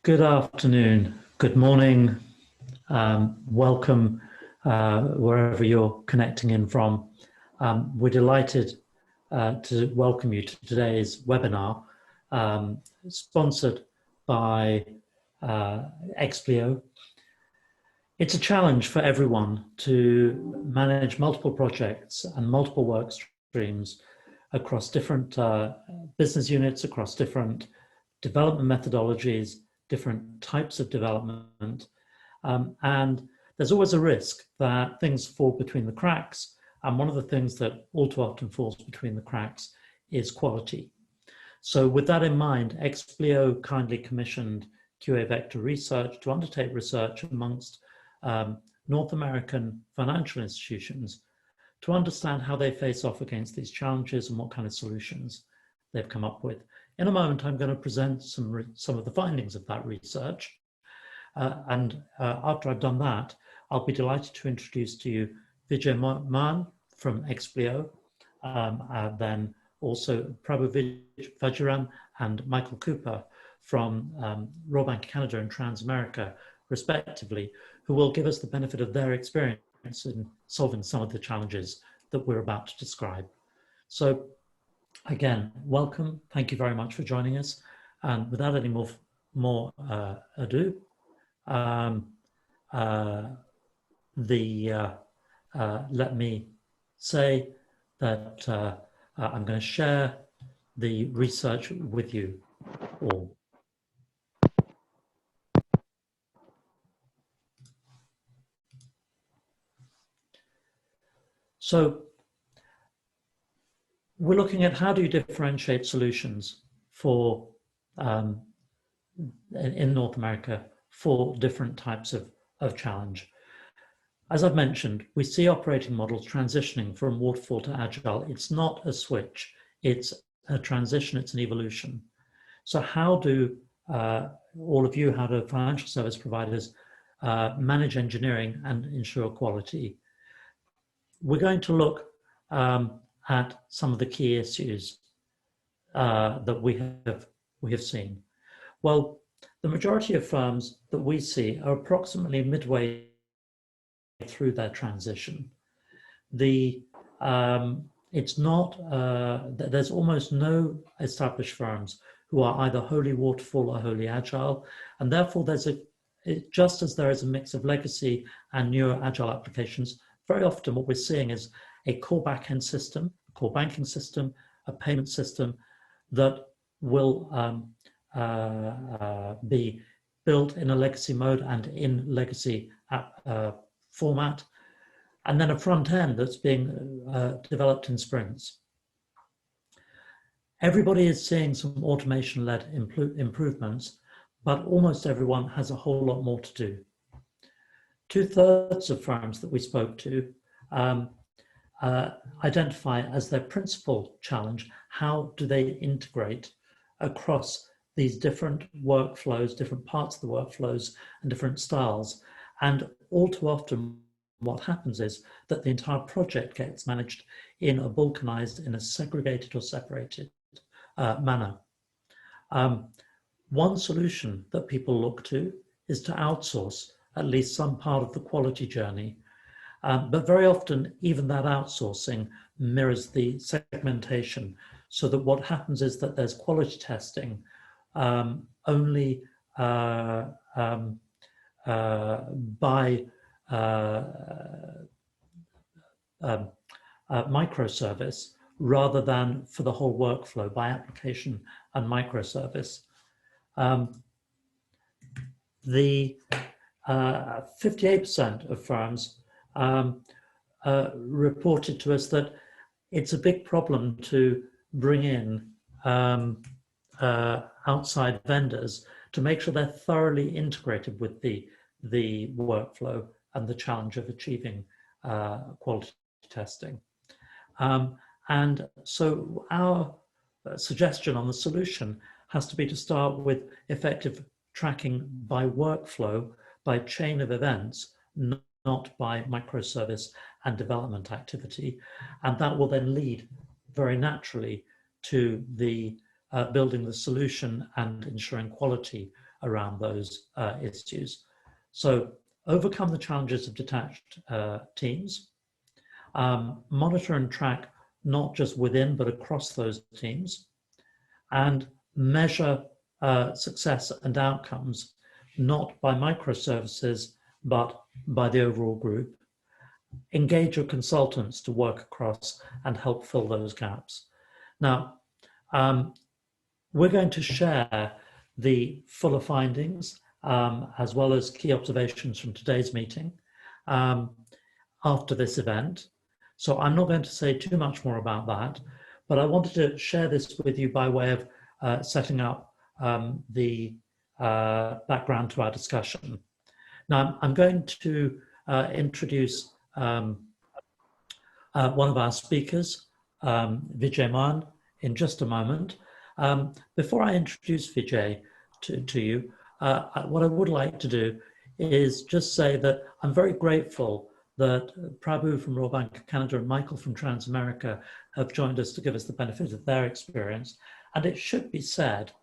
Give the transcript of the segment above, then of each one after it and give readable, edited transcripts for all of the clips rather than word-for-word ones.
Good afternoon, good morning, welcome wherever you're connecting in from. We're delighted to welcome you to today's webinar, sponsored by Explio. It's a challenge for everyone to manage multiple projects and multiple work streams across different business units, across different development methodologies, different types of development. And there's always a risk that things fall between the cracks. And one of the things that all too often falls between the cracks is quality. So with that in mind, Explio kindly commissioned QA Vector Research to undertake research amongst North American financial institutions to understand how they face off against these challenges and what kind of solutions they've come up with. In a moment, I'm going to present some of the findings of that research. After I've done that, I'll be delighted to introduce to you Vijay Maan from Explio, then also Prabhu Vajiram and Michael Cooper from Royal Bank of Canada and Transamerica, respectively, who will give us the benefit of their experience in solving some of the challenges that we're about to describe. So again, welcome. Thank you very much for joining us. And without any more ado, let me say that I'm going to share the research with you all. So we're looking at how do you differentiate solutions for in North America for different types of challenge. As I've mentioned, we see operating models transitioning from waterfall to agile. It's not a switch, it's a transition, it's an evolution. So how do all of you, how do financial service providers manage engineering and ensure quality? We're going to look at some of the key issues that we have seen. Well, the majority of firms that we see are approximately midway through their transition. There's almost no established firms who are either wholly waterfall or wholly agile, and therefore just as there is a mix of legacy and newer agile applications, very often what we're seeing is a core backend system, a core banking system, a payment system that will be built in a legacy mode and in legacy format, and then a front end that's being developed in sprints. Everybody is seeing some automation-led improvements, but almost everyone has a whole lot more to do. 2/3 of firms that we spoke to identify as their principal challenge, how do they integrate across these different workflows, different parts of the workflows and different styles. And all too often what happens is that the entire project gets managed in a balkanized, in a segregated or separated manner. One solution that people look to is to outsource at least some part of the quality journey. But very often, even that outsourcing mirrors the segmentation, so that what happens is that there's quality testing only by microservice rather than for the whole workflow by application and microservice. The 58% of firms reported to us that it's a big problem to bring in outside vendors to make sure they're thoroughly integrated with the workflow and the challenge of achieving quality testing. And so our suggestion on the solution has to be to start with effective tracking by workflow, by chain of events, not by microservice and development activity. And that will then lead very naturally to the building the solution and ensuring quality around those issues. So overcome the challenges of detached teams, monitor and track not just within but across those teams, and measure success and outcomes not by microservices but by the overall group. Engage your consultants to work across and help fill those gaps. Now, we're going to share the fuller findings as well as key observations from today's meeting after this event. So I'm not going to say too much more about that, but I wanted to share this with you by way of setting up the background to our discussion. Now, I'm going to introduce one of our speakers, Vijay Maan, in just a moment. Before I introduce Vijay to you, what I would like to do is just say that I'm very grateful that Prabhu from Royal Bank of Canada and Michael from Transamerica have joined us to give us the benefit of their experience. And it should be said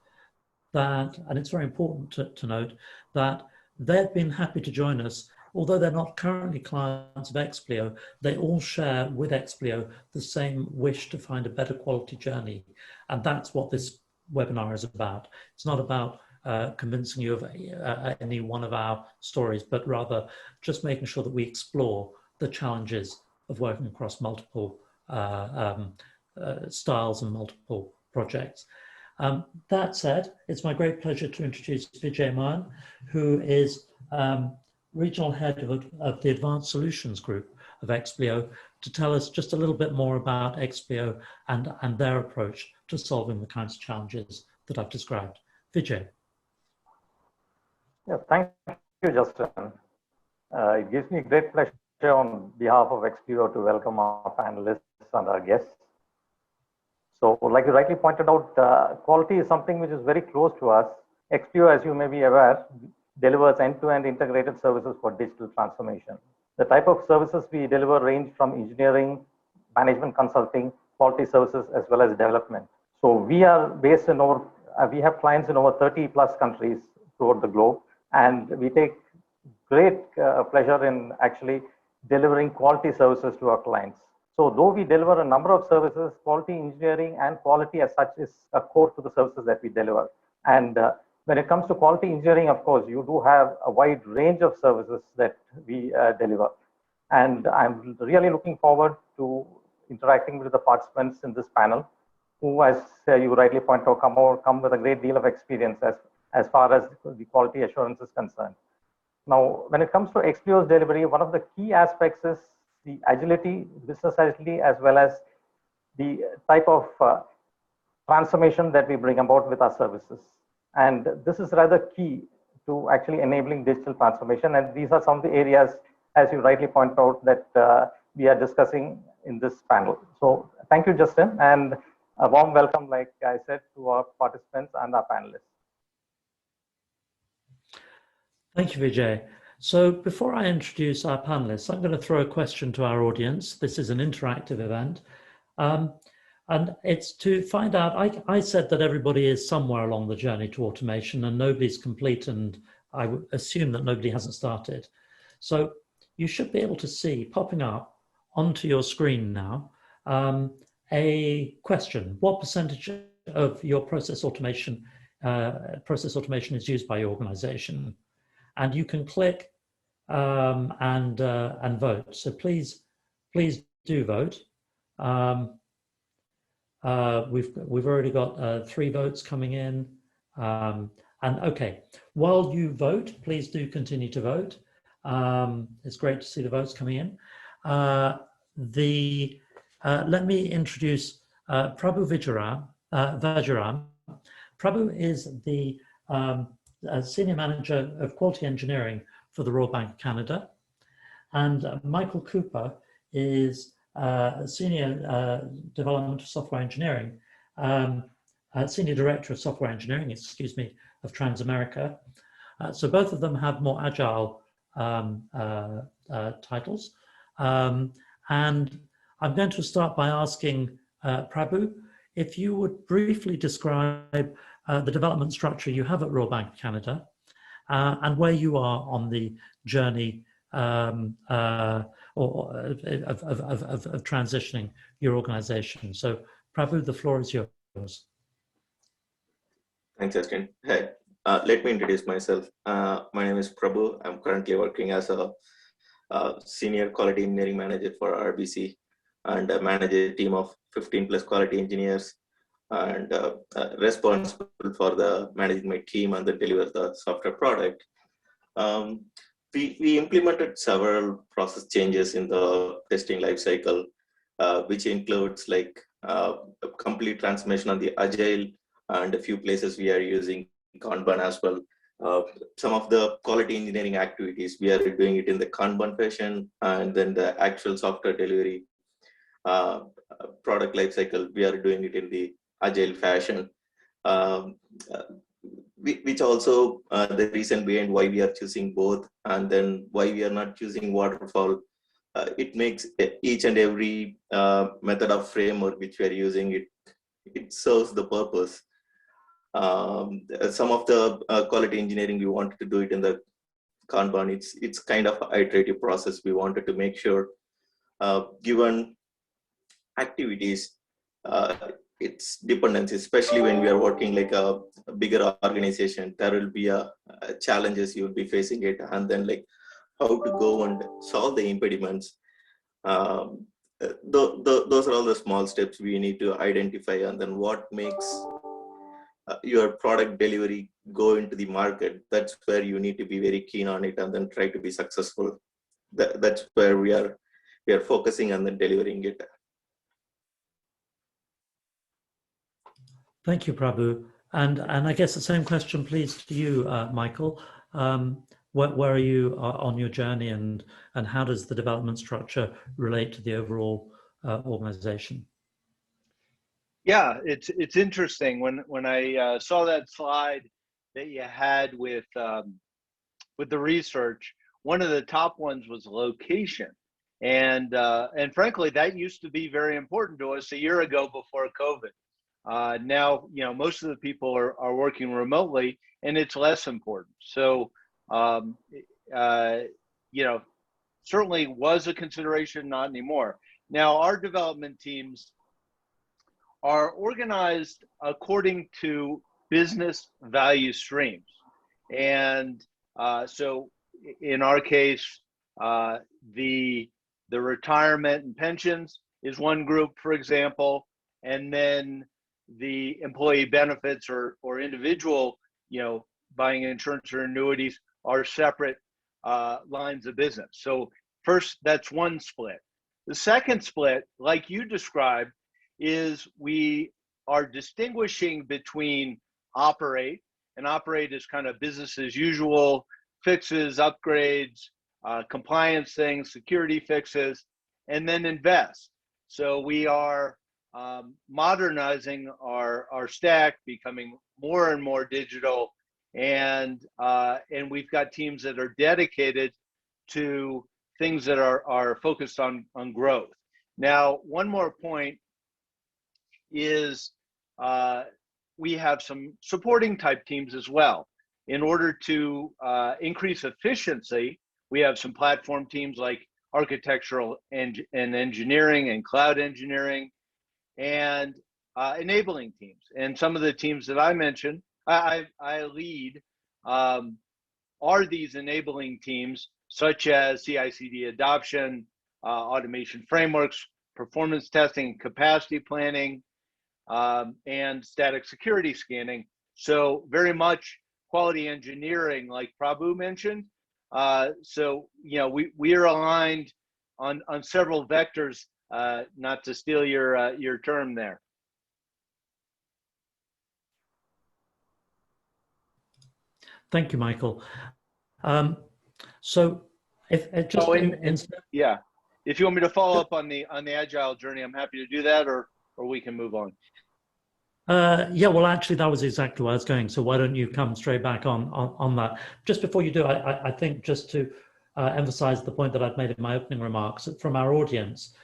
that, and it's very important to note, that they've been happy to join us. Although they're not currently clients of Explio, they all share with Explio the same wish to find a better quality journey. And that's what this webinar is about. It's not about convincing you of any one of our stories, but rather just making sure that we explore the challenges of working across multiple styles and multiple projects. That said, it's my great pleasure to introduce Vijay Maan, who is Regional Head of the Advanced Solutions Group of Explio, to tell us just a little bit more about Explio and their approach to solving the kinds of challenges that I've described. Vijay. Yeah, thank you, Justin. It gives me great pleasure on behalf of Explio to welcome our panelists and our guests. So, like you rightly pointed out, quality is something which is very close to us. Explio, as you may be aware, delivers end-to-end integrated services for digital transformation. The type of services we deliver range from engineering, management consulting, quality services, as well as development. So we are based in over, we have clients in over 30 plus countries throughout the globe, and we take great pleasure in actually delivering quality services to our clients. So though we deliver a number of services, quality engineering and quality as such is a core to the services that we deliver. And when it comes to quality engineering, of course, you do have a wide range of services that we deliver. And I'm really looking forward to interacting with the participants in this panel, who, as you rightly point out, come with a great deal of experience as far as the quality assurance is concerned. Now, when it comes to Explio's delivery, one of the key aspects is the agility, business agility, as well as the type of transformation that we bring about with our services. And this is rather key to actually enabling digital transformation. And these are some of the areas, as you rightly point out, that we are discussing in this panel. So thank you, Justin, and a warm welcome, like I said, to our participants and our panelists. Thank you, Vijay. So before I introduce our panelists, I'm going to throw a question to our audience. This is an interactive event. And it's to find out, I said that everybody is somewhere along the journey to automation and nobody's complete, and I would assume that nobody hasn't started. So you should be able to see popping up onto your screen now a question. What percentage of your process automation is used by your organization? And you can click and vote. So please do vote. We've already got 3 votes coming in. And okay, while you vote, please do continue to vote. It's great to see the votes coming in. Let me introduce Prabhu Vajaram. Prabhu is the Senior Manager of Quality Engineering for the Royal Bank of Canada. And Michael Cooper is Senior Development of Software Engineering, Senior Director of Software Engineering, excuse me, of Transamerica. So both of them have more agile titles. And I'm going to start by asking Prabhu if you would briefly describe the development structure you have at Royal Bank of Canada and where you are on the journey of transitioning your organization. So, Prabhu, the floor is yours. Thanks, Justin. Hey, let me introduce myself. My name is Prabhu. I'm currently working as a senior quality engineering manager for RBC, and I manage a team of 15 plus quality engineers, and responsible for the managing my team and then deliver the software product. We implemented several process changes in the testing lifecycle, which includes like a complete transformation on the agile, and a few places we are using Kanban as well. Some of the quality engineering activities, we are doing it in the Kanban fashion, and then the actual software delivery product lifecycle, we are doing it in the agile fashion. Which also the reason behind why we are choosing both, and then why we are not choosing waterfall. It makes each and every method of framework which we are using, it serves the purpose. Some of the quality engineering, we wanted to do it in the Kanban. It's kind of an iterative process. We wanted to make sure, given activities, its dependency, especially when we are working like a bigger organization, there will be challenges you will be facing it, and then like how to go and solve the impediments. Those are all the small steps we need to identify, and then what makes your product delivery go into the market. That's where you need to be very keen on it and then try to be successful. That's where we are focusing and then delivering it. Thank you, Prabhu. And I guess the same question, please, to you, Michael. Where are you on your journey, and how does the development structure relate to the overall organization? Yeah, it's interesting when I saw that slide that you had with the research. One of the top ones was location, and frankly, that used to be very important to us a year ago before COVID. Now, most of the people are working remotely, and it's less important. So, certainly was a consideration, not anymore. Now, our development teams are organized according to business value streams. And so in our case, the retirement and pensions is one group, for example, and then the employee benefits or individual, buying insurance or annuities are separate lines of business. So first, that's one split. The second split, like you described, is we are distinguishing between operate, and operate is kind of business as usual, fixes, upgrades, compliance things, security fixes, and then invest. So we are modernizing our stack, becoming more and more digital, and we've got teams that are dedicated to things that are focused on growth. Now, one more point is we have some supporting type teams as well. In order to increase efficiency, we have some platform teams like architectural and engineering and cloud engineering, and enabling teams. And some of the teams that I mentioned, I lead, are these enabling teams, such as CI/CD adoption, automation frameworks, performance testing, capacity planning, and static security scanning. So very much quality engineering, like Prabhu mentioned. So we are aligned on several vectors, not to steal your term there. Thank you, Michael. So if yeah, if you want me to follow up on the agile journey, I'm happy to do that, or we can move on. Yeah, well, actually, that was exactly where I was going. So why don't you come straight back on that? Just before you do, I think just to emphasize the point that I've made in my opening remarks from our audience,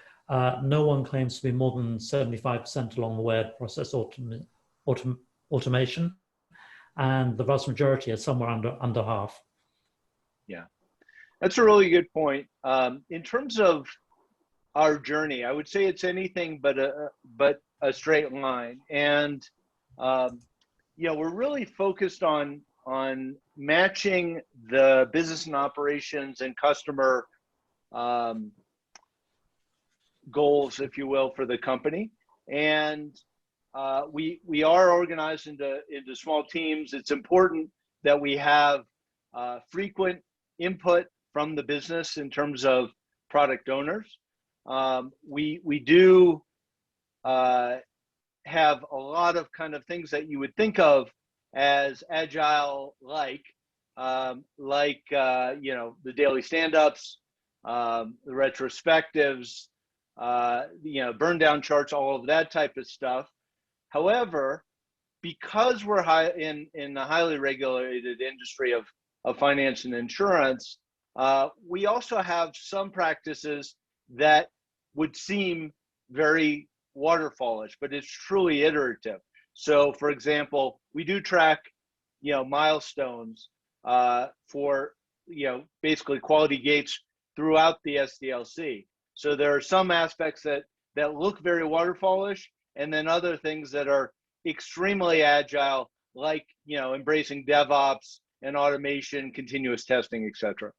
no one claims to be more than 75% along the way of process automation, and the vast majority are somewhere under half. Yeah, that's a really good point. In terms of our journey, I would say it's anything but a straight line, and we're really focused on matching the business and operations and customer goals, if you will, for the company. And we are organized into small teams. It's important that we have frequent input from the business in terms of product owners. We do have a lot of kind of things that you would think of as agile, like the daily stand-ups, the retrospectives, burn down charts, all of that type of stuff. However, because we're in a highly regulated industry of finance and insurance, we also have some practices that would seem very waterfallish, but it's truly iterative. So, for example, we do track, milestones for, basically quality gates throughout the SDLC. So there are some aspects that look very waterfallish, and then other things that are extremely agile, like, embracing DevOps and automation, continuous testing, etc.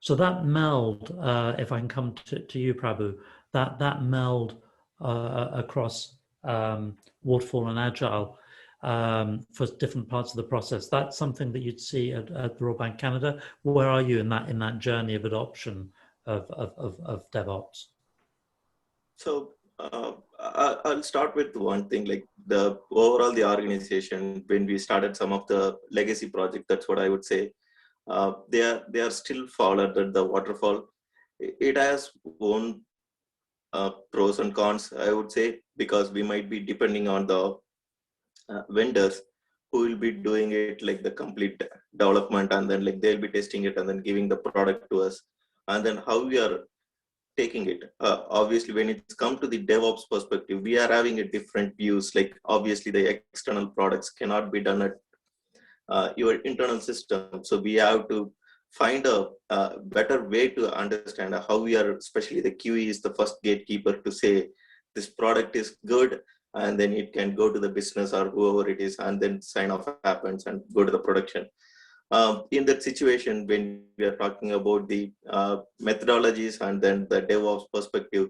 So that meld, if I can come to you, Prabhu, that meld across waterfall and agile for different parts of the process, that's something that you'd see at Royal Bank Canada. Where are you in that journey of adoption of DevOps? So I'll start with one thing, like the organization, when we started some of the legacy projects, that's what I would say. They are still followed the waterfall. It has own pros and cons, I would say, because we might be depending on the vendors who will be doing it, like the complete development, and then like they'll be testing it and then giving the product to us, and then how we are taking it. Obviously, when it's come to the DevOps perspective, we are having a different views. Like obviously, the external products cannot be done at your internal system. So we have to find a better way to understand how we are, especially the QE is the first gatekeeper to say this product is good, and then it can go to the business or whoever it is, and then sign off happens and go to the production. In that situation, when we are talking about the methodologies and then the DevOps perspective,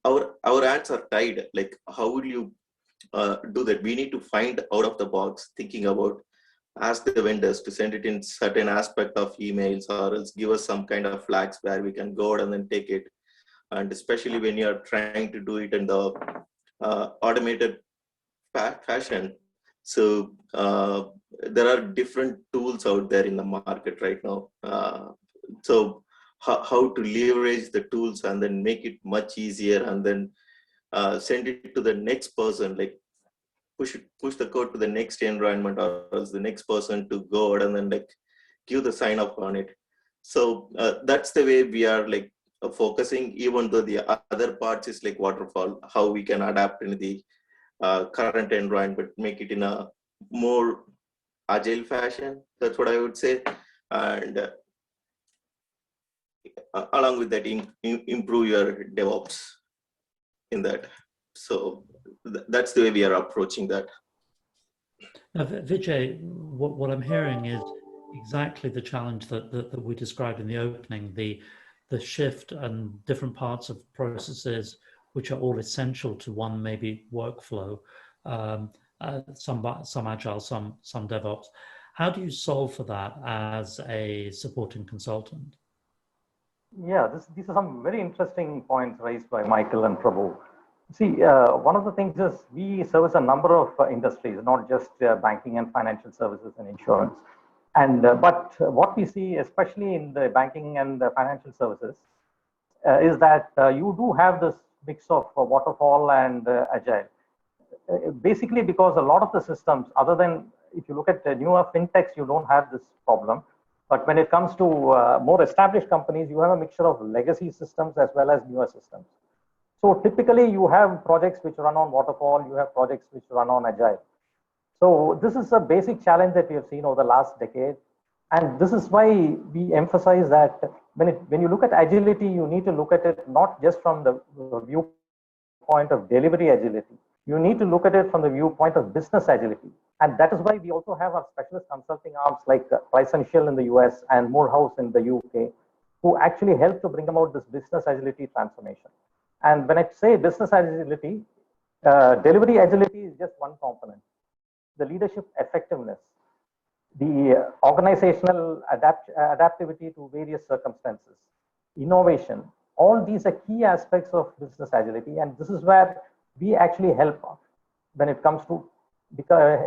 our hands are tied. Like, how will you do that? We need to find out of the box, thinking about, ask the vendors to send it in certain aspect of emails, or else give us some kind of flags where we can go out and then take it. And especially when you are trying to do it in the automated fashion. So there are different tools out there in the market right now. So how to leverage the tools and then make it much easier, and then send it to the next person, like push the code to the next environment, or else the next person to go out and then like give the sign off on it. So that's the way we are like focusing, even though the other parts is like waterfall, how we can adapt in the current environment, make it in a more agile fashion. That's what I would say. And along with that, improve your DevOps in that. So that's the way we are approaching that. Now, Vijay, what I'm hearing is exactly the challenge that we described in the opening, the shift and different parts of processes which are all essential to one maybe workflow, some agile, some DevOps. How do you solve for that as a supporting consultant? Yeah, these are some very interesting points raised by Michael and Prabhu. See, one of the things is we service a number of industries, not just banking and financial services and insurance. And but what we see, especially in the banking and the financial services, is that you do have this mix of waterfall and agile. Basically, because a lot of the systems, other than if you look at the newer fintechs, you don't have this problem. But when it comes to more established companies, you have a mixture of legacy systems as well as newer systems. So typically you have projects which run on waterfall, you have projects which run on agile. So this is a basic challenge that we have seen over the last decade. And this is why we emphasize that when you look at agility, you need to look at it not just from the viewpoint of delivery agility. You need to look at it from the viewpoint of business agility. And that is why we also have our specialist consulting arms like Price and Shield in the US and Morehouse in the UK, who actually help to bring about this business agility transformation. And when I say business agility, delivery agility is just one component. The leadership effectiveness, the organizational adaptivity to various circumstances, innovation, all these are key aspects of business agility. And this is where we actually help when it comes to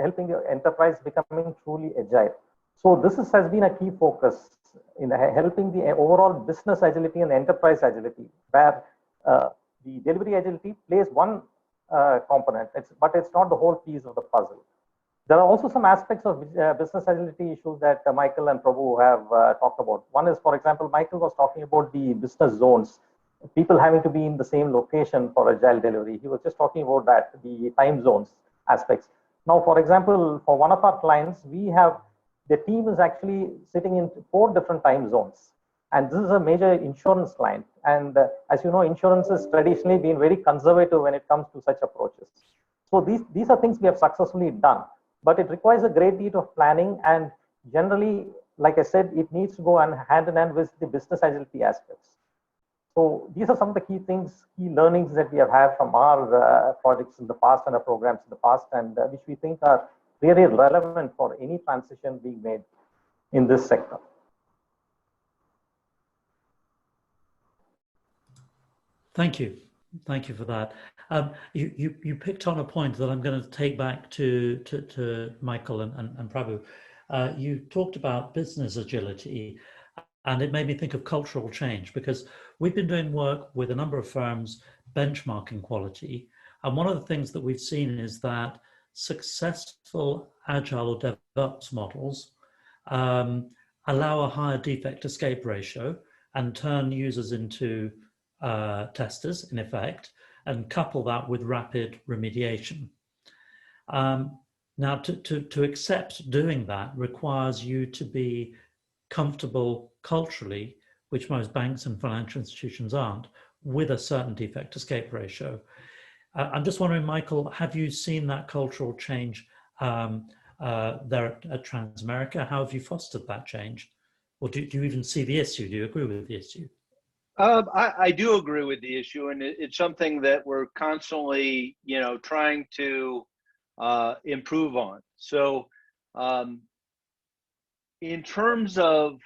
helping the enterprise becoming truly agile. So this has been a key focus in helping the overall business agility and enterprise agility, where the delivery agility plays one component, but it's not the whole piece of the puzzle. There are also some aspects of business agility issues that Michael and Prabhu have talked about. One is, for example, Michael was talking about the business zones, people having to be in the same location for agile delivery. He was just talking about that, the time zones aspects. Now, for example, for one of our clients, the team is actually sitting in 4 different time zones. And this is a major insurance client. And as you know, insurance has traditionally been very conservative when it comes to such approaches. So these are things we have successfully done, but it requires a great deal of planning. And generally, like I said, it needs to go hand in hand with the business agility aspects. So these are some of the key learnings that we have had from our projects in the past and our programs in the past, and which we think are really relevant for any transition being made in this sector. Thank you. Thank you for that. You picked on a point that I'm going to take back to Michael and Prabhu. You talked about business agility, and it made me think of cultural change, because we've been doing work with a number of firms benchmarking quality. And one of the things that we've seen is that successful agile or DevOps models allow a higher defect escape ratio and turn users into testers, in effect, and couple that with rapid remediation. Now, to accept doing that requires you to be comfortable culturally, which most banks and financial institutions aren't, with a certain defect escape ratio. I'm just wondering, Michael, have you seen that cultural change there at Transamerica? How have you fostered that change? Or do you even see the issue? Do you agree with the issue? I do agree with the issue, and it's something that we're constantly, trying to improve on. So, in terms of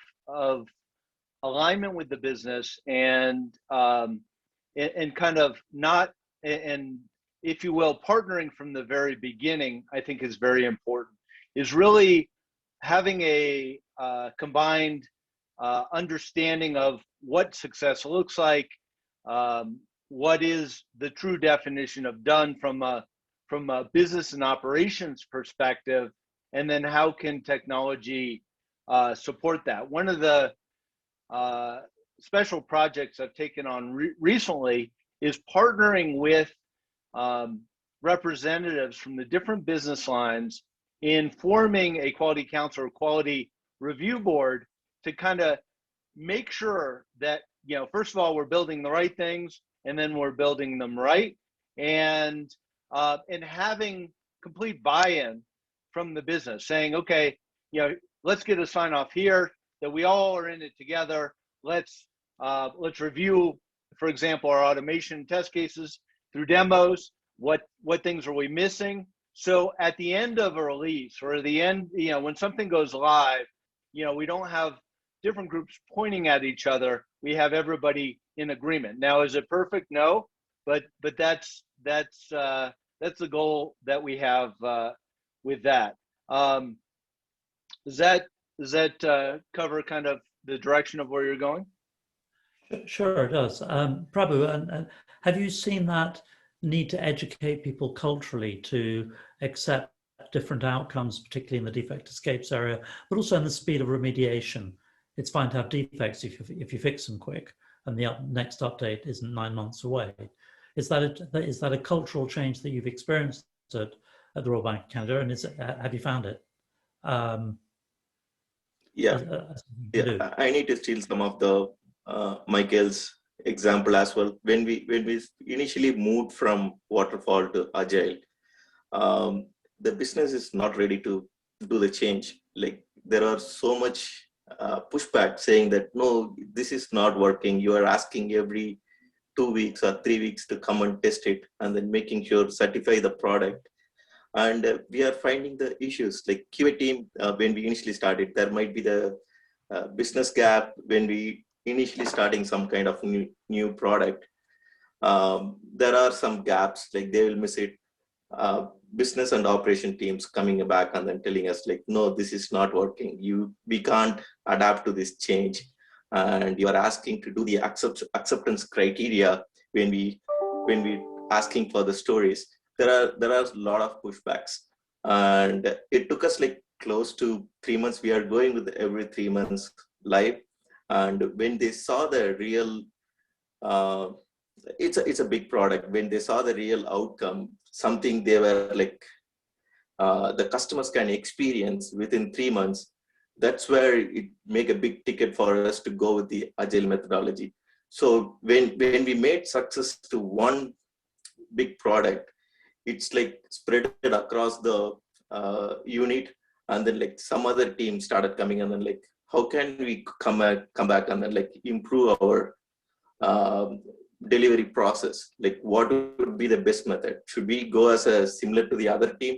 alignment with the business and kind of not, and if you will, partnering from the very beginning, I think is very important. Is really having a combined understanding of what success looks like, what is the true definition of done from a business and operations perspective, and then how can technology support that. One of the special projects I've taken on recently is partnering with representatives from the different business lines in forming a quality council or quality review board to kind of make sure that, first of all, we're building the right things, and then we're building them right, and having complete buy-in from the business, saying, okay, let's get a sign off here that we all are in it together. Let's review, for example, our automation test cases through demos. What things are we missing? So at the end of a release, or at the end, when something goes live, we don't have different groups pointing at each other. We have everybody in agreement. Now, is it perfect? No, but that's the goal that we have with that. Does that cover kind of the direction of where you're going? Sure, it does. Prabhu, and have you seen that need to educate people culturally to accept different outcomes, particularly in the defect escapes area, but also in the speed of remediation? it's fine to have defects if you fix them quick, and the next update isn't 9 months away. Is that a cultural change that you've experienced at the Royal Bank of Canada, and have you found it? Yeah, I need to steal some of the Michael's example as well. When we initially moved from waterfall to agile, the business is not ready to do the change. Like, there are so much pushback saying that no, this is not working. You are asking every 2 weeks or 3 weeks to come and test it, and then making sure certify the product. And we are finding the issues like QA team. When we initially started, there might be the business gap when we initially starting some kind of new product. There are some gaps, like they will miss it. Business and operation teams coming back and then telling us like, no, this is not working. We can't adapt to this change, and you are asking to do the acceptance criteria when we asking for the stories. There are a lot of pushbacks, and it took us like close to 3 months. We are going with every 3 months live, and when they saw the real it's a big product. When they saw the real outcome, something they were like the customers can experience within 3 months, that's where it make a big ticket for us to go with the agile methodology. So when we made success to one big product, it's like spread it across the unit, and then like some other team started coming, and then like, how can we come back and then like improve our delivery process? Like, what would be the best method? Should we go as a similar to the other team?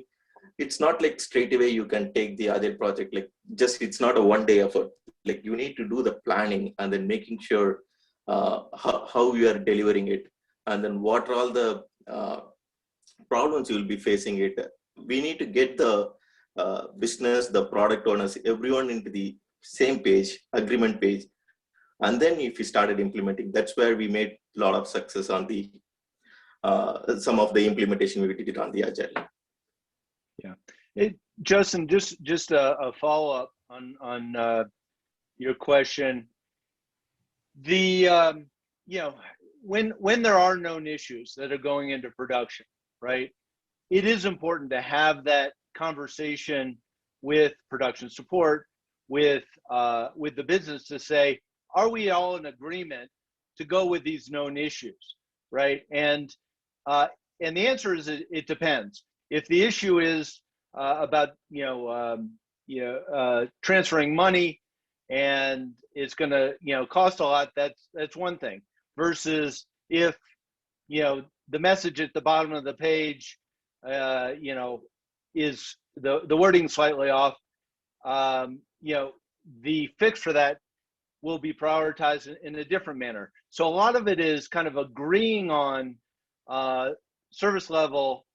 It's not like straight away you can take the agile project, like just it's not a one-day effort. Like, you need to do the planning and then making sure how you are delivering it, and then what are all the problems you will be facing it. We need to get the business, the product owners, everyone into the same page, agreement page. And then if we started implementing, that's where we made a lot of success on the some of the implementation we did it on the agile. Yeah, Justin, just a follow up on your question. The when there are known issues that are going into production, right? It is important to have that conversation with production support, with the business, to say, are we all in agreement to go with these known issues, right? And the answer is it depends. If the issue is about transferring money and it's going to cost a lot, that's one thing. Versus if the message at the bottom of the page is the wording slightly off, the fix for that will be prioritized in a different manner. So a lot of it is kind of agreeing on service level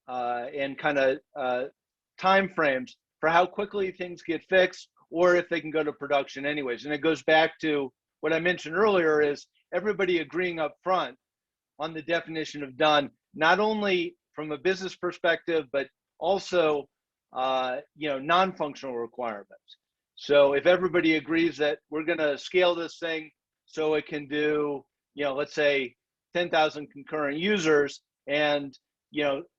and kind of time frames for how quickly things get fixed, or if they can go to production anyways. And it goes back to what I mentioned earlier, is everybody agreeing up front on the definition of done, not only from a business perspective, but also non-functional requirements. So if everybody agrees that we're going to scale this thing so it can do, let's say 10,000 concurrent users, and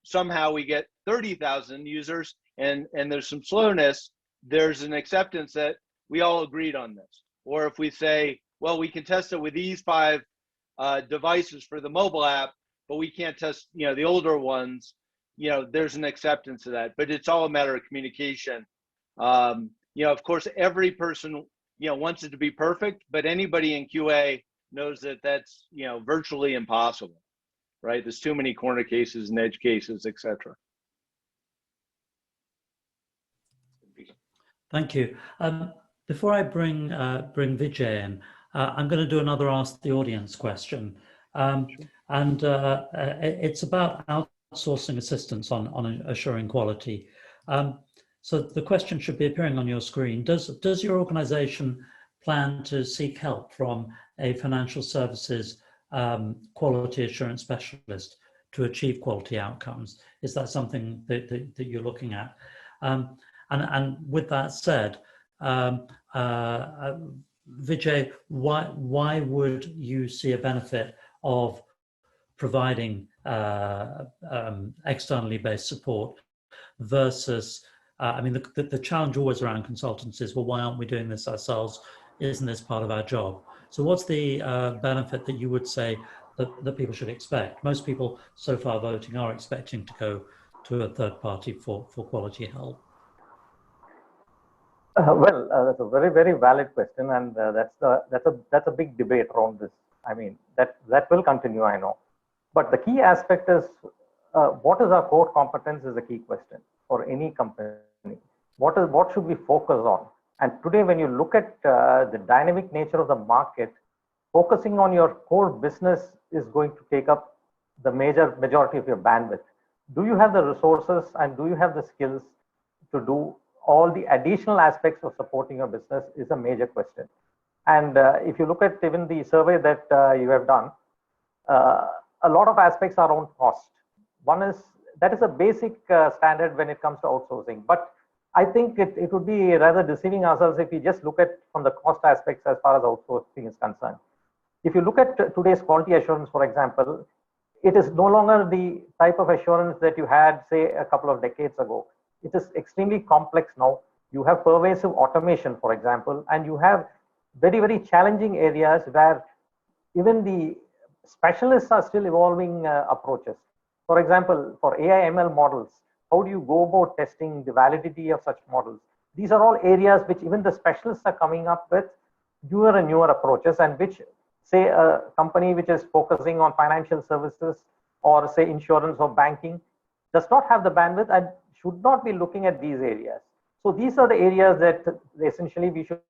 somehow we get 30,000 users and there's some slowness, there's an acceptance that we all agreed on this. Or if we say, well, we can test it with these 5 devices for the mobile app, but we can't test the older ones, there's an acceptance of that. But it's all a matter of communication. Of course, every person wants it to be perfect, but anybody in QA knows that that's virtually impossible, right? There's too many corner cases and edge cases, etc. Thank you. Before I bring Vijay in, I'm going to do another Ask the Audience question. And it's about outsourcing assistance on assuring quality. So the question should be appearing on your screen. Does your organization plan to seek help from a financial services quality assurance specialist to achieve quality outcomes? Is that something that you're looking at? And with that said, Vijay, why would you see a benefit of providing externally based support versus, I mean, the challenge always around consultants is, well, why aren't we doing this ourselves? Isn't this part of our job? So what's the benefit that you would say that people should expect? Most people so far voting are expecting to go to a third party for quality help. That's a very, very valid question, and that's a big debate around this. I mean, that will continue, I know, but the key aspect is what is our core competence is a key question for any company. What should we focus on? And today, when you look at the dynamic nature of the market, focusing on your core business is going to take up the majority of your bandwidth. Do you have the resources and do you have the skills to do all the additional aspects of supporting your business is a major question. And if you look at even the survey that you have done, a lot of aspects are around cost. One is that is a basic standard when it comes to outsourcing. But I think it would be rather deceiving ourselves if we just look at from the cost aspects as far as outsourcing is concerned. If you look at today's quality assurance, for example, it is no longer the type of assurance that you had, say, a couple of decades ago. It is extremely complex now. You have pervasive automation, for example, and you have very, very challenging areas where even the specialists are still evolving approaches. For example, for AI ML models, how do you go about testing the validity of such models? These are all areas which even the specialists are coming up with newer and newer approaches, and which, say, a company which is focusing on financial services or, say, insurance or banking does not have the bandwidth and should not be looking at these areas. So these are the areas that essentially we should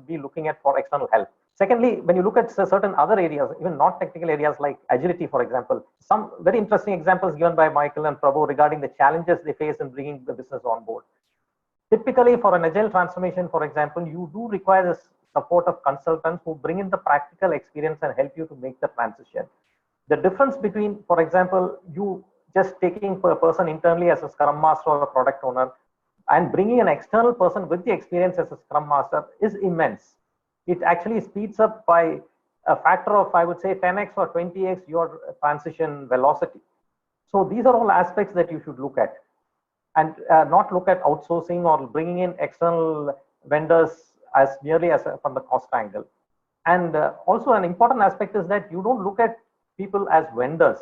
be looking at for external help. Secondly, when you look at certain other areas, even non-technical areas like agility, for example, some very interesting examples given by Michael and Prabhu regarding the challenges they face in bringing the business on board. Typically, for an agile transformation, for example, you do require the support of consultants who bring in the practical experience and help you to make the transition. The difference between, for example, you just taking a person internally as a Scrum Master or a product owner and bringing an external person with the experience as a Scrum Master is immense. It actually speeds up by a factor of, I would say, 10x or 20x your transition velocity. So these are all aspects that you should look at, and not look at outsourcing or bringing in external vendors as merely as from the cost angle. And also an important aspect is that you don't look at people as vendors.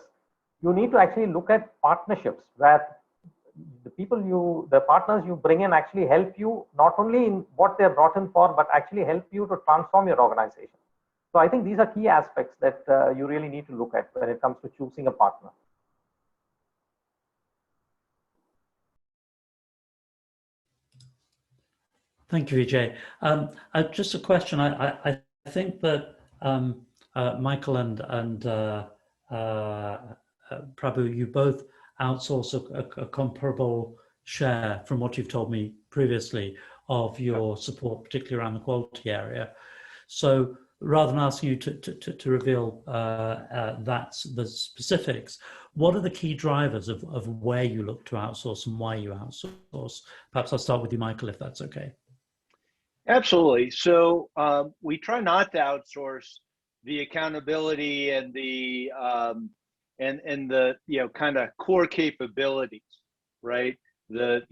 You need to actually look at partnerships where the partners you bring in actually help you not only in what they're brought in for, but actually help you to transform your organization. So I think these are key aspects that you really need to look at when it comes to choosing a partner. Thank you, Vijay. Just a question. I think that Michael and Prabhu, you both outsource a comparable share from what you've told me previously of your support, particularly around the quality area. So rather than asking you to reveal the specifics, what are the key drivers of where you look to outsource and why you outsource? Perhaps I'll start with you, Michael, if that's okay. Absolutely. So we try not to outsource the accountability and the kind of core capabilities, right? The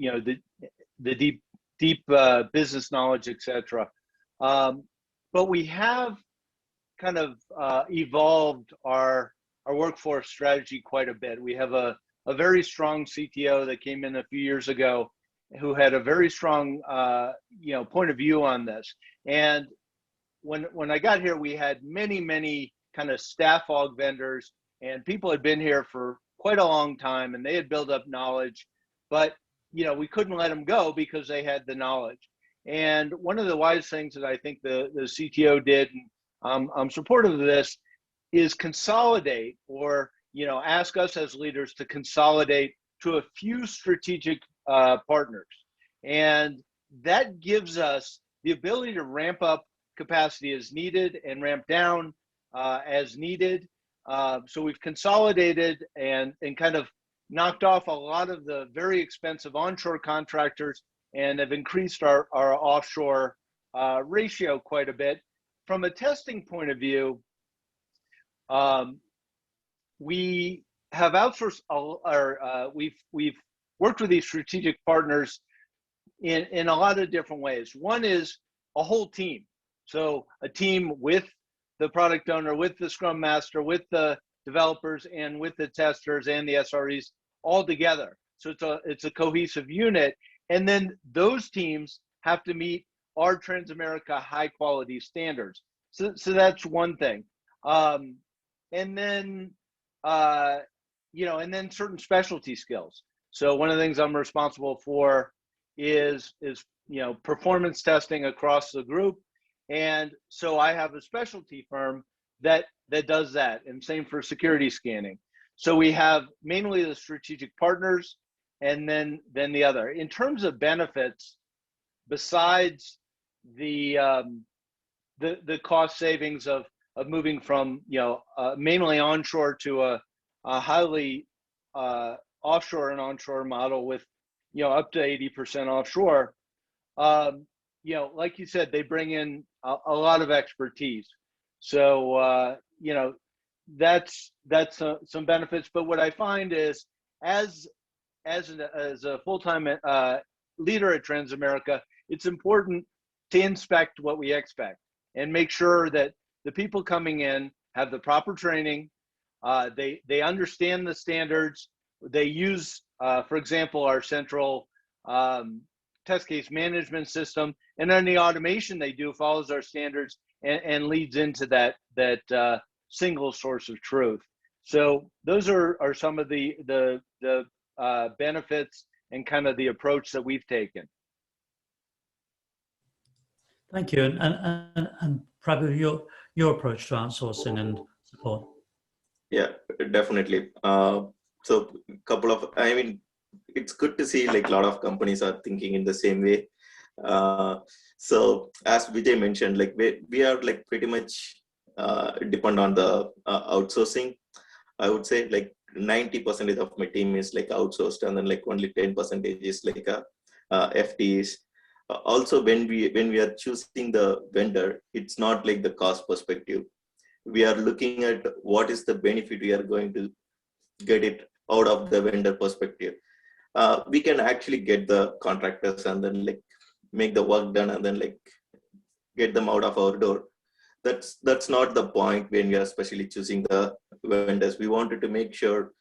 deep business knowledge, etc. But we have kind of evolved our workforce strategy quite a bit. We have a very strong CTO that came in a few years ago, who had a very strong point of view on this. And when I got here, we had many kind of staff aug vendors, and people had been here for quite a long time, and they had built up knowledge, but we couldn't let them go because they had the knowledge. And one of the wise things that I think the CTO did, and I'm supportive of this, is consolidate, or ask us as leaders to consolidate to a few strategic partners. And that gives us the ability to ramp up capacity as needed and ramp down as needed. So we've consolidated and kind of knocked off a lot of the very expensive onshore contractors and have increased our offshore ratio quite a bit. From a testing point of view, we have outsourced, we've worked with these strategic partners in a lot of different ways. One is a whole team. So a team with the product owner, with the scrum master, with the developers, and with the testers and the SREs all together. So it's a cohesive unit. And then those teams have to meet our Transamerica high quality standards. So that's one thing. And then, and then certain specialty skills. So one of the things I'm responsible for is performance testing across the group. And so I have a specialty firm that does that, and same for security scanning. So we have mainly the strategic partners, and then the other. In terms of benefits, besides the cost savings of moving from mainly onshore to a highly offshore and onshore model with up to 80% offshore, like you said, they bring in a lot of expertise. So that's some benefits. But what I find is, as a full-time leader at Transamerica, it's important to inspect what we expect and make sure that the people coming in have the proper training. They understand the standards. They use, for example, our central test case management system, and then the automation they do follows our standards and leads into that single source of truth. So those are some of the benefits and kind of the approach that we've taken. Thank you. And probably your approach to outsourcing and support. Yeah, definitely. So it's good to see like a lot of companies are thinking in the same way. So as Vijay mentioned, like we are like pretty much depend on the outsourcing. I would say like 90% of my team is like outsourced, and then like only 10% is like FTEs. Also, when we are choosing the vendor, it's not like the cost perspective. We are looking at what is the benefit we are going to get it out of the vendor perspective. We can actually get the contractors and then like make the work done and then like get them out of our door. That's not the point when we are especially choosing the vendors. We wanted to make sure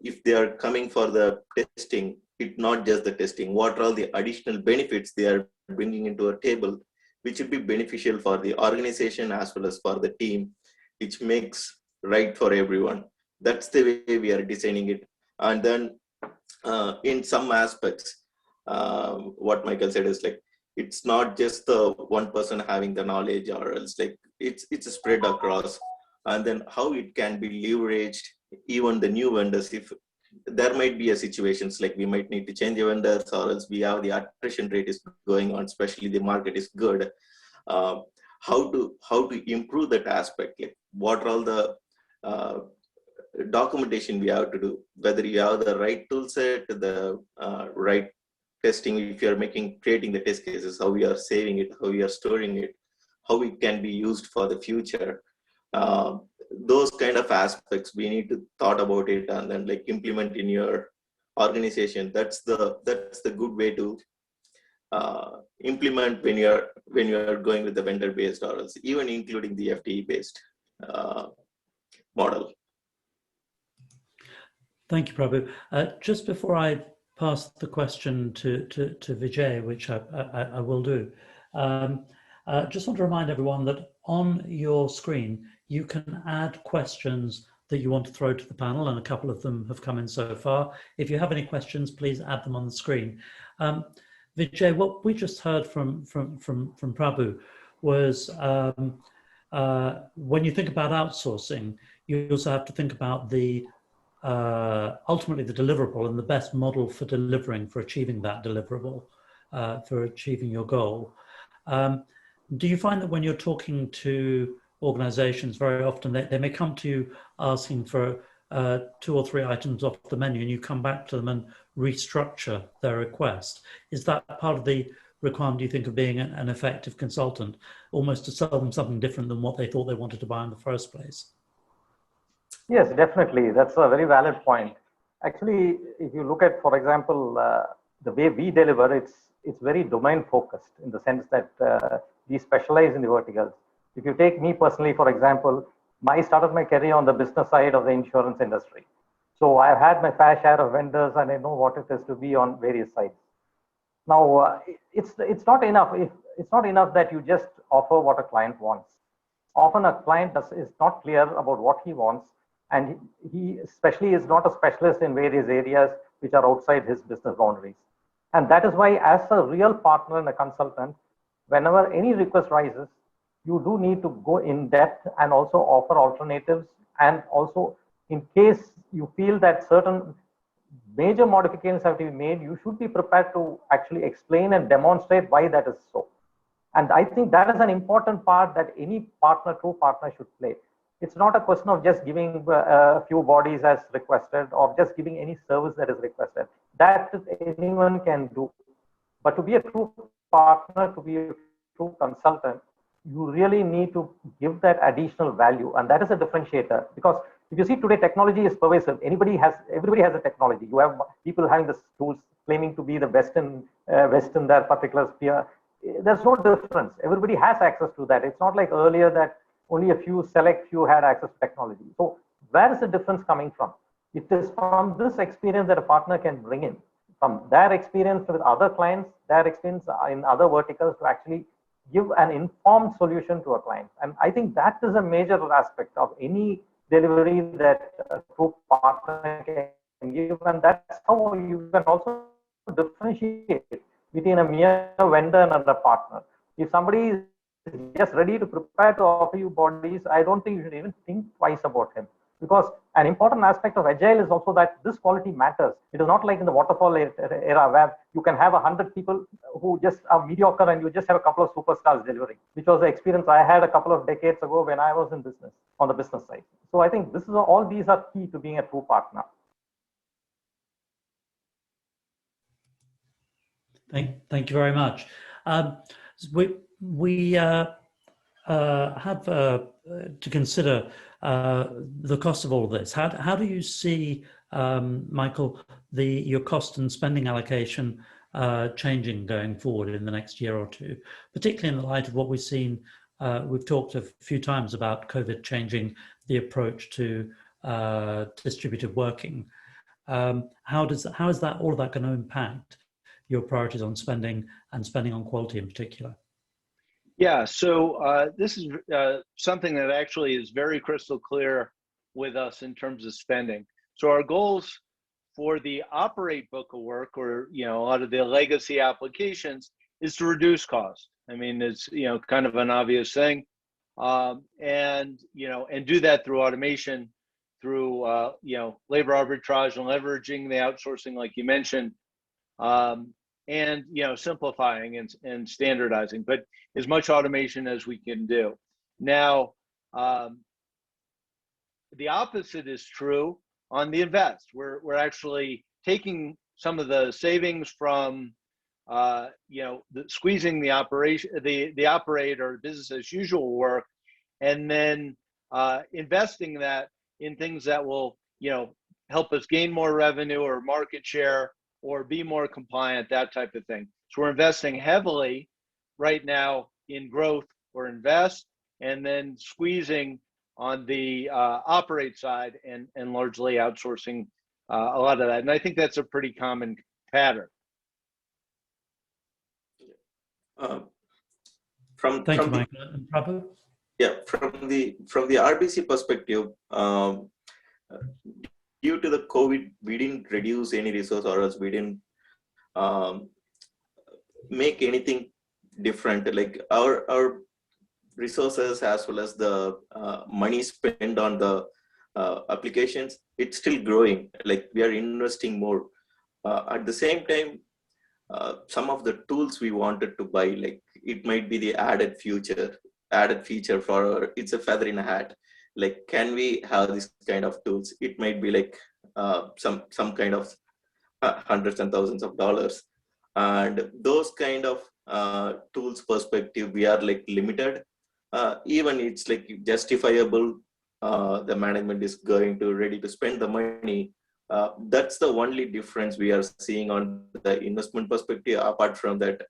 if they are coming for the testing, it's not just the testing. What are all the additional benefits they are bringing into a table, which would be beneficial for the organization as well as for the team, which makes right for everyone. That's the way we are designing it. And then in some aspects, what Michael said is like, it's not just the one person having the knowledge, or else like it's spread across, and then how it can be leveraged. Even the new vendors, if there might be a situations like we might need to change the vendors, or else we have the attrition rate is going on, especially the market is good. How to improve that aspect? Like what are all the documentation we have to do? Whether you have the right tool set, the right testing, if you are creating the test cases, how we are saving it, how we are storing it, how it can be used for the future. Those kind of aspects we need to thought about it and then like implement in your organization. That's the good way to implement when you're going with the vendor based, or else even including the FTE based model. Thank you, Prabhu. Just before I pass the question to Vijay, which I will do, just want to remind everyone that on your screen, you can add questions that you want to throw to the panel, and a couple of them have come in so far. If you have any questions, please add them on the screen. Vijay, what we just heard from Prabhu was when you think about outsourcing, you also have to think about the ultimately the deliverable and the best model for delivering, for achieving that deliverable, for achieving your goal. Do you find that when you're talking to organizations, very often they may come to you asking for 2 or 3 items off the menu and you come back to them and restructure their request. Is that part of the requirement, do you think, of being an effective consultant, almost to sell them something different than what they thought they wanted to buy in the first place? Yes, definitely. That's a very valid point. Actually, if you look at, for example, the way we deliver, it's very domain focused in the sense that we specialize in the verticals. If you take me personally, for example, I started my career on the business side of the insurance industry. So I've had my fair share of vendors and I know what it is to be on various sides. Now, it's not enough. It's not enough that you just offer what a client wants. Often a client is not clear about what he wants, and he especially is not a specialist in various areas which are outside his business boundaries. And that is why, as a real partner and a consultant, whenever any request rises, you do need to go in depth and also offer alternatives. And also, in case you feel that certain major modifications have to be made, you should be prepared to actually explain and demonstrate why that is so. And I think that is an important part that any partner, true partner, should play. It's not a question of just giving a few bodies as requested or just giving any service that is requested. That anyone can do. But to be a true partner, to be a true consultant, you really need to give that additional value. And that is a differentiator, because if you see today, technology is pervasive. Everybody has a technology. You have people having the tools claiming to be the best in their particular sphere. There's no difference. Everybody has access to that. It's not like earlier that only a few select few had access to technology. So where is the difference coming from? It is from this experience that a partner can bring in, from their experience with other clients, their experience in other verticals, to actually give an informed solution to a client. And I think that is a major aspect of any delivery that a true partner can give. And that's how you can also differentiate between a mere vendor and a partner. If somebody is just ready to prepare to offer you bodies, I don't think you should even think twice about him. Because an important aspect of agile is also that this quality matters. It is not like in the waterfall era where you can have 100 people who just are mediocre and you just have a couple of superstars delivering, which was the experience I had a couple of decades ago when I was in business, on the business side. So I think this is all these are key to being a true partner. Thank you very much. We have to consider the cost of all of this. How do you see, Michael, your cost and spending allocation changing going forward in the next year or two, particularly in the light of what we've seen? We've talked a few times about COVID changing the approach to distributed working. How is that all of that going to impact your priorities on spending and spending on quality in particular? Yeah, so this is something that actually is very crystal clear with us in terms of spending. So our goals for the operate book of work, or a lot of the legacy applications, is to reduce cost. I mean, it's kind of an obvious thing, and do that through automation, through labor arbitrage and leveraging the outsourcing, like you mentioned. And simplifying and standardizing, but as much automation as we can do. Now, the opposite is true on the invest. We're actually taking some of the savings from squeezing the operation, the operator business as usual work, and then investing that in things that will help us gain more revenue or market share, or be more compliant, that type of thing. So we're investing heavily right now in growth or invest, and then squeezing on the operate side and largely outsourcing a lot of that. And I think that's a pretty common pattern. Thank you, Michael. Prabhu? Yeah, from the RBC perspective, due to the COVID, we didn't reduce any resource, or else we didn't make anything different. Like our resources as well as the money spent on the applications, it's still growing. Like we are investing more. At the same time, some of the tools we wanted to buy, like it might be the added feature for it's a feather in a hat. like, can we have this kind of tools? It might be like some kind of hundreds and thousands of dollars, and those kind of tools perspective, we are like limited. Even it's like justifiable, the management is going to ready to spend the money. That's the only difference we are seeing on the investment perspective. Apart from that,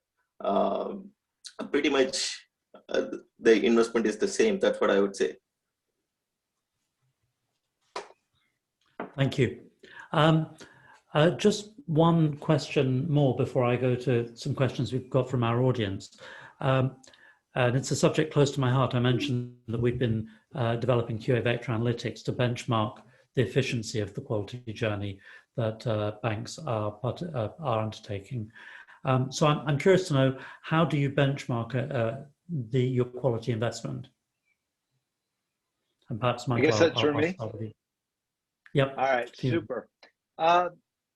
pretty much the investment is the same. That's what I would say. Thank you. Just one question more before I go to some questions we've got from our audience. And it's a subject close to my heart. I mentioned that we've been developing QA vector analytics to benchmark the efficiency of the quality journey that banks are undertaking. So I'm curious to know, how do you benchmark your quality investment? And perhaps, Michael, I guess that's for me. Yep. All right, super.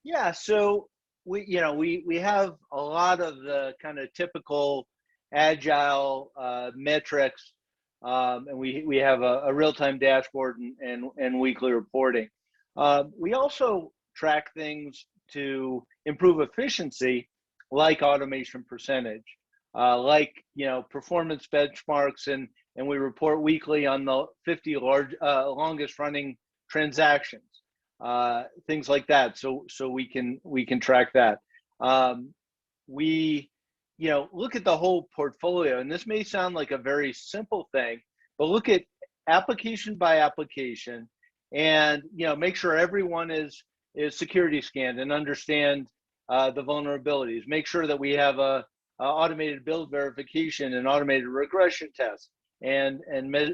Yeah, so we have a lot of the kind of typical agile metrics, and we have a real-time dashboard and weekly reporting. We also track things to improve efficiency, like automation percentage, like performance benchmarks, and we report weekly on the 50 longest running transactions, things like that. So we can track that. We look at the whole portfolio, and this may sound like a very simple thing, but look at application by application, and make sure everyone is security scanned and understand the vulnerabilities. Make sure that we have a automated build verification and automated regression test, and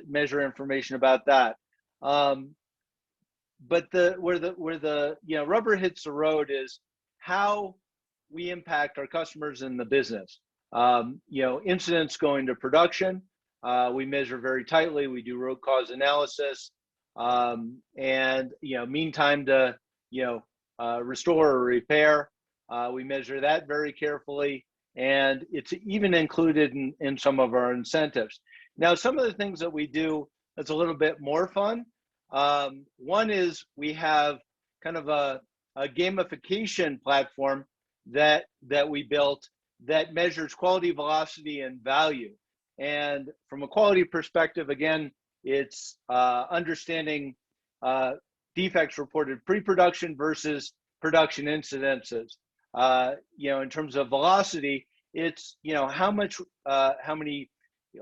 measure information about that. But where the rubber hits the road is how we impact our customers in the business. Incidents going to production, we measure very tightly. We do root cause analysis, and mean time to restore or repair. We measure that very carefully, and it's even included in some of our incentives. Now, some of the things that we do that's a little bit more fun. One is we have kind of a gamification platform that we built that measures quality, velocity, and value. And from a quality perspective, again, it's understanding defects reported pre-production versus production incidences. In terms of velocity, it's how many,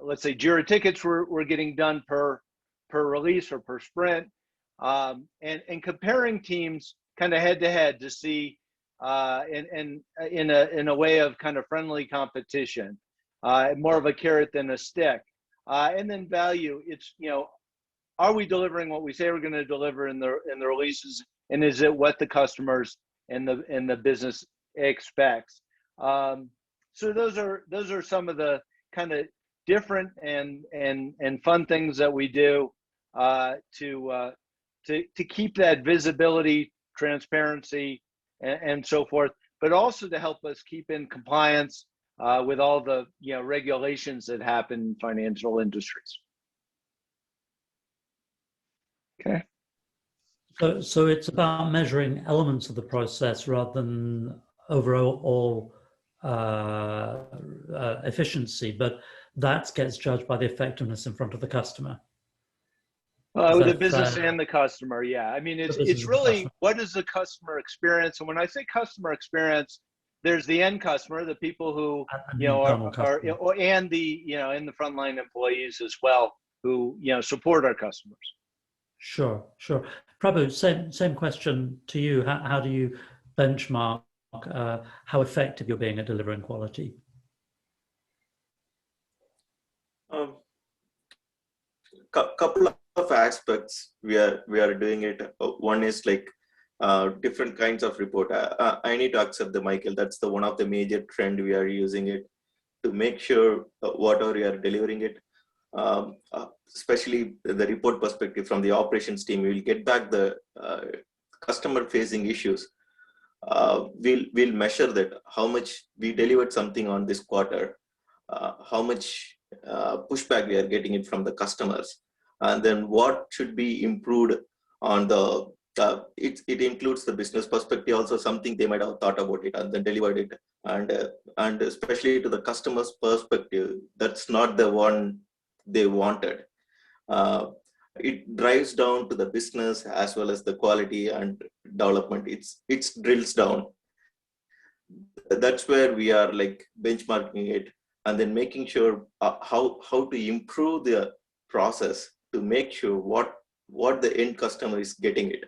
let's say, JIRA tickets we're getting done per release or per sprint, and comparing teams kind of head to head to see, in a way of kind of friendly competition, more of a carrot than a stick. And then value, it's are we delivering what we say we're going to deliver in the releases, and is it what the customers and the business expects? So those are some of the kind of different and fun things that we do to keep that visibility, transparency, and so forth, but also to help us keep in compliance with all the regulations that happen in financial industries. Okay. So it's about measuring elements of the process rather than overall efficiency, but that gets judged by the effectiveness in front of the customer. The business and the customer, yeah. I mean, it's really, what is the customer experience? And when I say customer experience, there's the end customer, the people who are and the and the frontline employees as well, who support our customers. Sure. Prabhu, same question to you. How do you benchmark how effective you're being at delivering quality? Couple of aspects we are doing it. One is like different kinds of report. I need to accept the Michael. That's the one of the major trend we are using it to make sure whatever we are delivering it. Especially the report perspective from the operations team, we will get back the customer facing issues. We'll measure that how much we delivered something on this quarter, how much pushback we are getting it from the customers, and then what should be improved on the, it includes the business perspective also, something they might have thought about it and then delivered it. And especially to the customer's perspective, that's not the one they wanted. It drives down to the business as well as the quality and development. It's drills down. That's where we are like benchmarking it and then making sure how to improve the process to make sure what the end customer is getting it.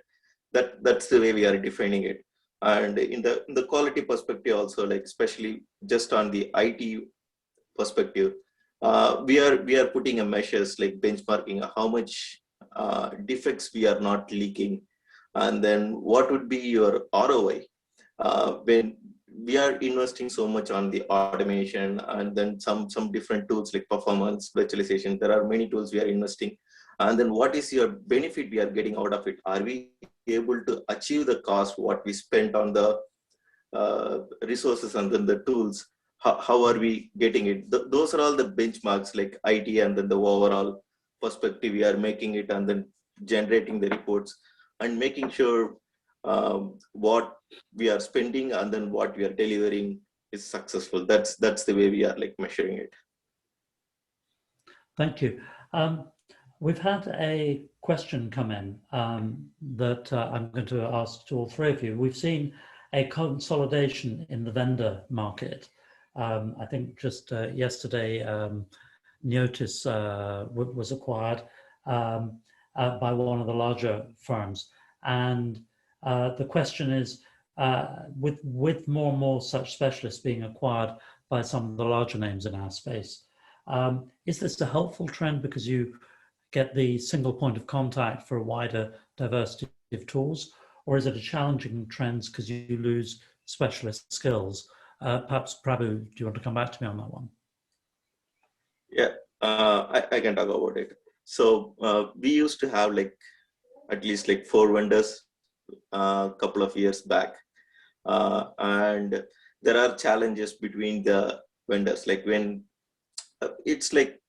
That's the way we are defining it. And in the quality perspective also, like especially just on the IT perspective, we are putting a measures like benchmarking how much defects we are not leaking, and then what would be your ROI when we are investing so much on the automation and then some different tools like performance virtualization. There are many tools we are investing, and then what is your benefit we are getting out of it? Are we able to achieve the cost what we spent on the resources and then the tools? How are we getting it? Those are all the benchmarks like IT, and then the overall perspective we are making it, and then generating the reports and making sure what we are spending and then what we are delivering is successful. That's the way we are like measuring it. Thank you. We've had a question come in that I'm going to ask to all three of you. We've seen a consolidation in the vendor market. I think just yesterday, Neotis was acquired by one of the larger firms. And the question is, with more and more such specialists being acquired by some of the larger names in our space, is this a helpful trend because you get the single point of contact for a wider diversity of tools, or is it a challenging trend because you lose specialist skills? Perhaps Prabhu, do you want to come back to me on that one? Yeah, I can talk about it. So we used to have like at least like 4 vendors a couple of years back, and there are challenges between the vendors. Like when it's like,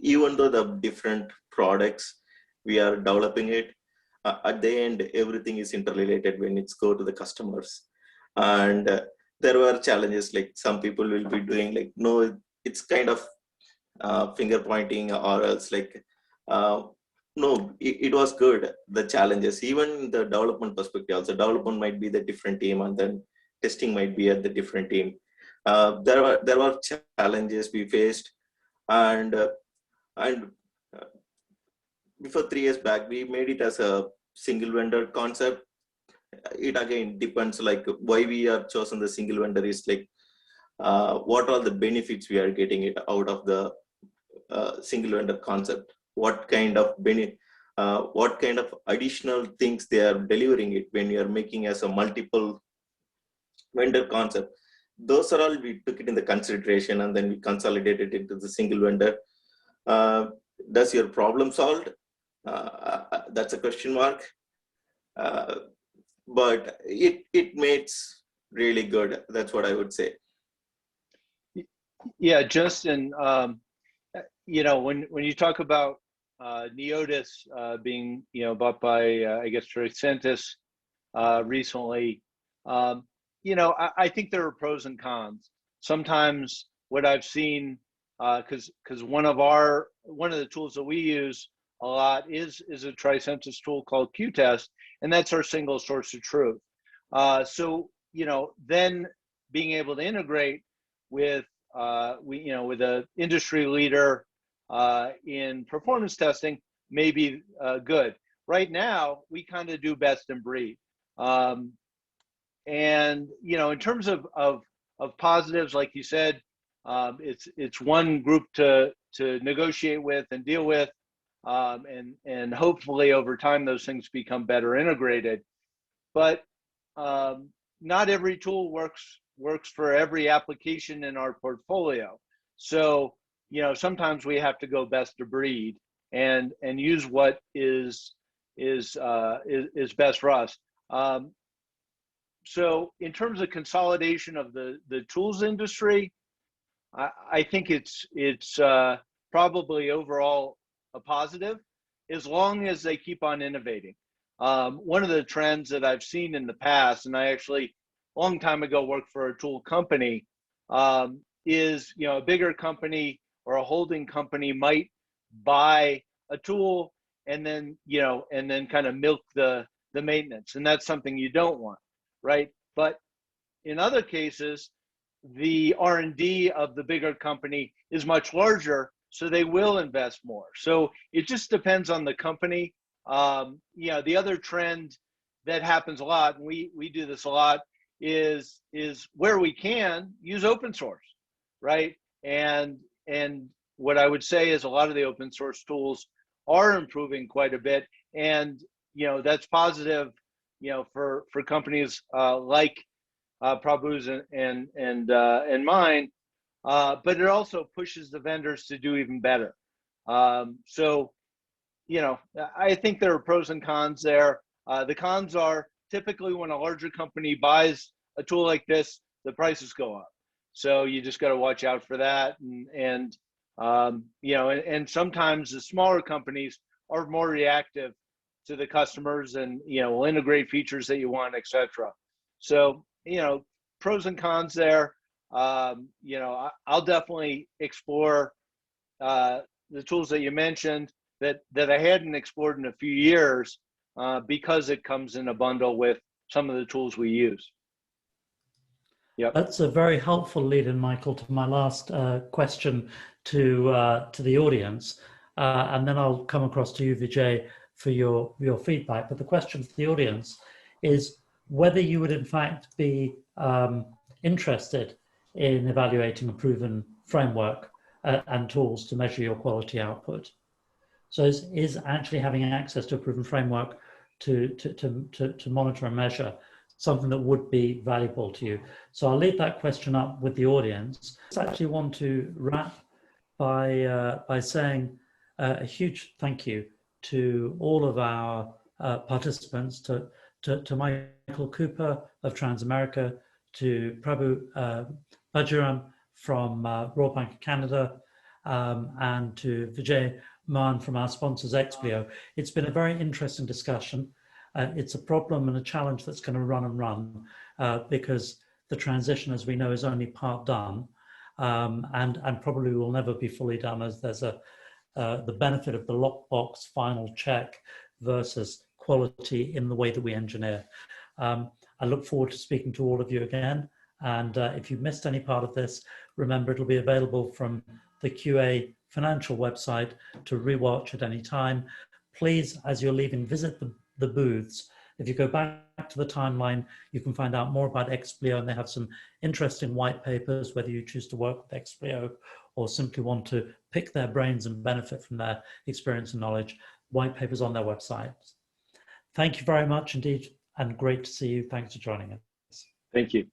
even though the different products we are developing it, at the end everything is interrelated when it's go to the customers. And there were challenges, like some people will be doing like, no, it's kind of finger pointing, or else like no, it was good. The challenges, even the development perspective also, development might be the different team and then testing might be at the different team. There were challenges we faced, and before 3 years back we made it as a single vendor concept. It again depends like why we are chosen the single vendor is like what are the benefits we are getting it out of the single vendor concept, what kind of additional things they are delivering it when you are making as a multiple vendor concept. Those are all we took it in the consideration, and then we consolidated it into the single vendor. Does your problem solved? That's a question mark. But it makes really good. That's what I would say. Yeah, Justin, you know, when you talk about Neotis being, you know, bought by I guess Tricentis recently, you know, I think there are pros and cons. Sometimes what I've seen, because one of the tools that we use a lot is a Tricentis tool called Q-Test, and that's our single source of truth. So you know, then being able to integrate with with an industry leader in performance testing may be good. Right now, we kind of do best in breed. And you know, in terms of positives, like you said, it's one group to negotiate with and deal with, and hopefully over time those things become better integrated. But not every tool works for every application in our portfolio. So you know, sometimes we have to go best of breed and use what is best for us. So in terms of consolidation of the tools industry, I think it's probably overall a positive. as long as they keep on innovating. One of the trends that I've seen in the past, and I actually a long time ago worked for a tool company, is, you know, a bigger company or a holding company might buy a tool and then, you know, and then kind of milk the maintenance, and that's something you don't want, right? But in other cases, the R&D of the bigger company is much larger, so they will invest more. So it just depends on the company. You know, the other trend that happens a lot, and we do this a lot, is where we can use open source, right? And what I would say is a lot of the open source tools are improving quite a bit, and you know, that's positive, you know, for companies like Prabhu's and mine, but it also pushes the vendors to do even better. So, you know, I think there are pros and cons there. The cons are typically when a larger company buys a tool like this, the prices go up. So you just got to watch out for that. And you know, and sometimes the smaller companies are more reactive to the customers, and you know, will integrate features that you want, etc. So, you know, pros and cons there. You know, I'll definitely explore the tools that you mentioned that I hadn't explored in a few years, because it comes in a bundle with some of the tools we use. Yep. That's a very helpful lead-in, Michael, to my last question to the audience, and then I'll come across to you, Vijay, for your feedback. But the question for the audience is whether you would in fact be interested in evaluating a proven framework and tools to measure your quality output. So is actually having access to a proven framework to monitor and measure something that would be valuable to you? So I'll leave that question up with the audience. I actually want to wrap by saying a huge thank you to all of our participants, to Michael Cooper of Transamerica, to Prabhu Bajaram from Royal Bank of Canada, and to Vijay Maan from our sponsors Explio. It's been a very interesting discussion. It's a problem and a challenge that's going to run and run, because the transition, as we know, is only part done, and probably will never be fully done, as there's the benefit of the lockbox final check versus quality in the way that we engineer. I look forward to speaking to all of you again. And if you've missed any part of this, remember it'll be available from the QA Financial website to rewatch at any time. Please, as you're leaving, visit the booths. If you go back to the timeline, you can find out more about Explio, and they have some interesting white papers, whether you choose to work with Explio or simply want to pick their brains and benefit from their experience and knowledge. White papers on their website. Thank you very much indeed, and great to see you. Thanks for joining us. Thank you.